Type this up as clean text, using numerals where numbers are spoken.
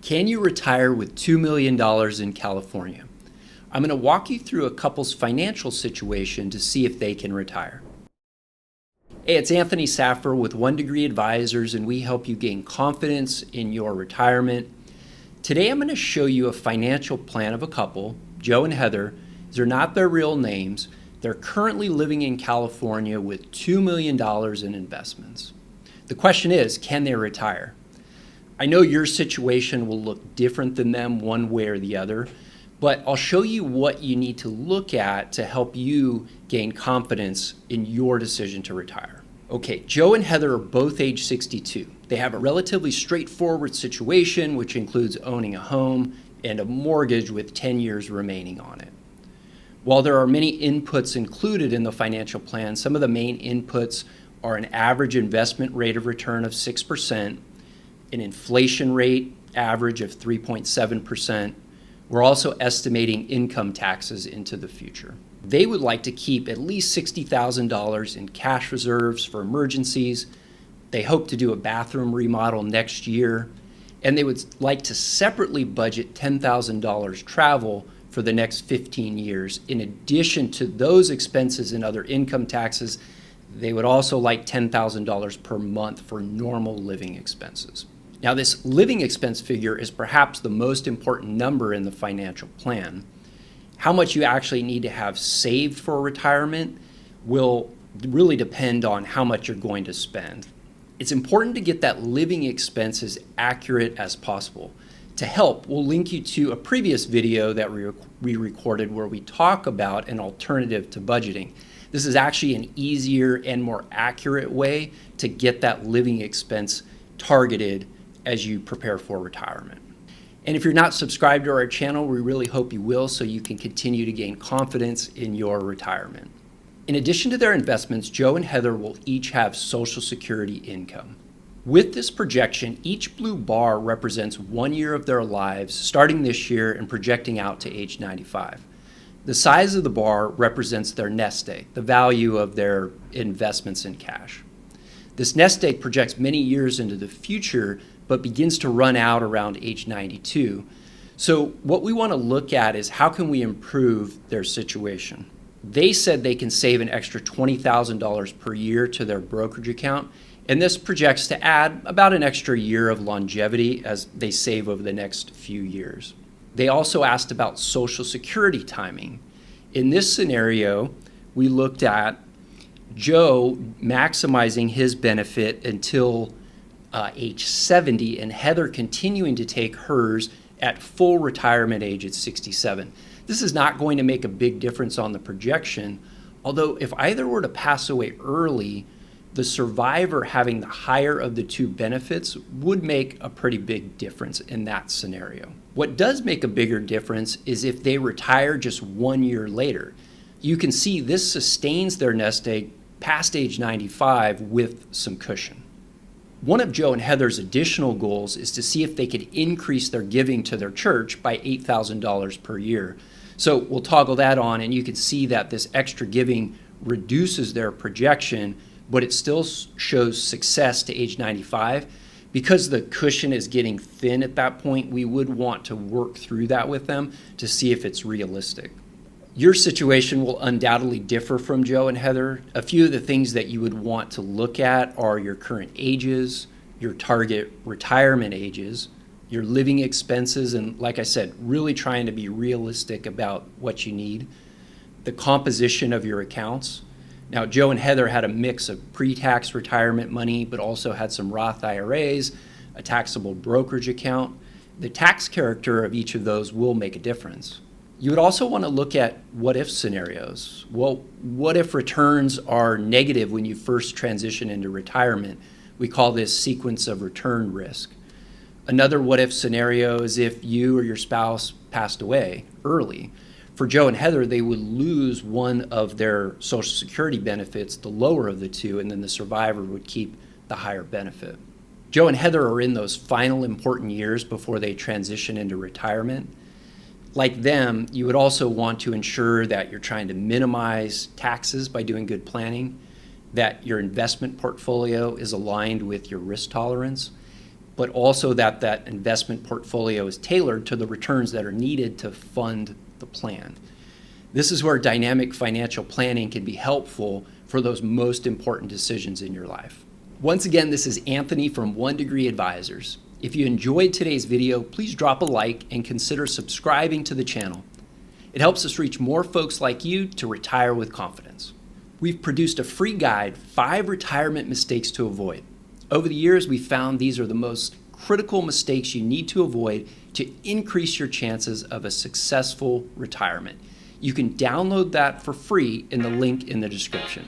Can you retire with $2 million in California? I'm going to walk you through a couple's financial situation to see if they can retire. Hey, it's Anthony Saffer with One Degree Advisors, and we help you gain confidence in your retirement. Today I'm going to show you a financial plan of a couple, Joe and Heather. These are not their real names. They're currently living in California with $2 million in investments. The question is, can they retire? I know your situation will look different than them one way or the other, but I'll show you what you need to look at to help you gain confidence in your decision to retire. Okay, Joe and Heather are both age 62. They have a relatively straightforward situation, which includes owning a home and a mortgage with 10 years remaining on it. While there are many inputs included in the financial plan, some of the main inputs are an average investment rate of return of 6%, an inflation rate average of 3.7%. We're also estimating income taxes into the future. They would like to keep at least $60,000 in cash reserves for emergencies. They hope to do a bathroom remodel next year, and they would like to separately budget $10,000 travel for the next 15 years. In addition to those expenses and other income taxes, they would also like $10,000 per month for normal living expenses. Now, this living expense figure is perhaps the most important number in the financial plan. How much you actually need to have saved for retirement will really depend on how much you're going to spend. It's important to get that living expense as accurate as possible. To help, we'll link you to a previous video that we recorded where we talk about an alternative to budgeting. This is actually an easier and more accurate way to get that living expense targeted as you prepare for retirement. And if you're not subscribed to our channel, we really hope you will so you can continue to gain confidence in your retirement. In addition to their investments, Joe and Heather will each have Social Security income. With this projection, each blue bar represents 1 year of their lives starting this year and projecting out to age 95. The size of the bar represents their nest egg, the value of their investments in cash. This nest egg projects many years into the future, but begins to run out around age 92. So what we want to look at is how can we improve their situation? They said they can save an extra $20,000 per year to their brokerage account, and this projects to add about an extra year of longevity as they save over the next few years. They also asked about Social Security timing. In this scenario, we looked at Joe maximizing his benefit until age 70 and Heather continuing to take hers at full retirement age at 67. This is not going to make a big difference on the projection, although if either were to pass away early, the survivor having the higher of the two benefits would make a pretty big difference in that scenario. What does make a bigger difference is if they retire just 1 year later. You can see this sustains their nest egg past age 95 with some cushion. One of Joe and Heather's additional goals is to see if they could increase their giving to their church by $8,000 per year. So we'll toggle that on, and you can see that this extra giving reduces their projection, but it still shows success to age 95. Because the cushion is getting thin at that point, we would want to work through that with them to see if it's realistic. Your situation will undoubtedly differ from Joe and Heather. A few of the things that you would want to look at are your current ages, your target retirement ages, your living expenses, and like I said, really trying to be realistic about what you need, the composition of your accounts. Now, Joe and Heather had a mix of pre-tax retirement money, but also had some Roth IRAs, a taxable brokerage account. The tax character of each of those will make a difference. You would also want to look at what-if scenarios. Well, what if returns are negative when you first transition into retirement? We call this sequence of return risk. Another what-if scenario is if you or your spouse passed away early. For Joe and Heather, they would lose one of their Social Security benefits, the lower of the two, and then the survivor would keep the higher benefit. Joe and Heather are in those final important years before they transition into retirement. Like them, you would also want to ensure that you're trying to minimize taxes by doing good planning, that your investment portfolio is aligned with your risk tolerance, but also that that investment portfolio is tailored to the returns that are needed to fund the plan. This is where dynamic financial planning can be helpful for those most important decisions in your life. Once again, this is Anthony from 1 Degree Advisors. If you enjoyed today's video, please drop a like and consider subscribing to the channel. It helps us reach more folks like you to retire with confidence. We've produced a free guide, 5 retirement mistakes to avoid. Over the years, we've found these are the most critical mistakes you need to avoid to increase your chances of a successful retirement. You can download that for free in the link in the description.